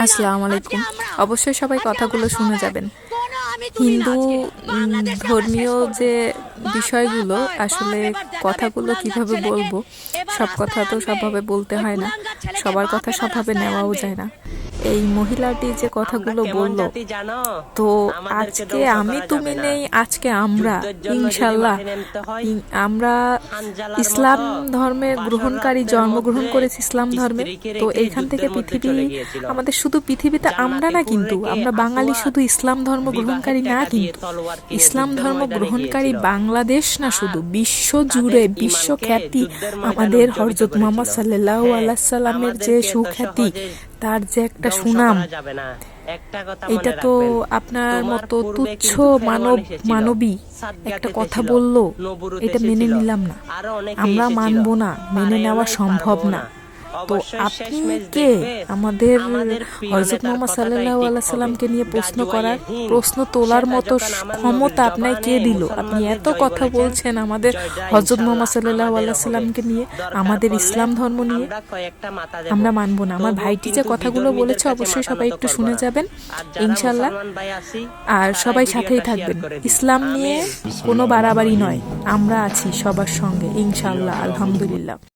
আসসালামু আলাইকুম। অবশ্যই সবাই কথাগুলো শুনে যাবেন। হিন্দু ধর্মীয় যে বিষয়গুলো, আসলে কথাগুলো কিভাবে বলবো, সব কথা তো সবভাবে বলতে হয় না, সবার কথা সবভাবে নেওয়াও যায় না। এই মহিলাটি যে কথাগুলো বলল, তো আজকে আমি তুমি নেই, আজকে আমরা ইনশাল্লাহ আমরা ইসলাম ধর্মে গ্রহণকারী, জন্মগ্রহণ করেছি ইসলাম ধর্মে। তো এইখান থেকে পৃথিবী আমাদের, শুধু পৃথিবীতে আমরা না, কিন্তু আমরা বাঙালি শুধু ইসলাম ধর্ম গ্রহণকারী না, কিন্তু ইসলাম ধর্ম গ্রহণকারী বাংলাদেশ না, শুধু বিশ্ব জুড়ে বিশ্ব খ্যাতি আমাদের হযরত মুহাম্মদ সাল্লাল্লাহু আলাইহি সাল্লামের যে সুখ্যাতি, তার যে একটা সুনাম, এটা তো আপনার মতো তুচ্ছ মানবী একটা কথা বললো, এটা মেনে নিলাম না, আমরা মানবো না, মেনে নেওয়া সম্ভব না। তো আপনি কে আমাদের হযরত মুহাম্মদ সাল্লাল্লাহু আলাইহি সাল্লামকে নিয়ে প্রশ্ন করার, প্রশ্ন তোলার মতো ক্ষমতা আপনাকে কে দিল? আপনি এত কথা বলছেন আমাদের হযরত মুহাম্মদ সাল্লাল্লাহু আলাইহি সাল্লামকে নিয়ে, আমাদের ইসলাম ধর্ম নিয়ে। আমরা মানবো না। আমার ভাইটি যে কথাগুলো বলেছে, অবশ্যই সবাই একটু শুনে যাবেন ইনশাল্লাহ, আর সবাই সাথেই থাকবেন। ইসলাম নিয়ে কোনো বাড়াবাড়ি নয়, আমরা আছি সবার সঙ্গে ইনশাল্লাহ, আলহামদুলিল্লাহ।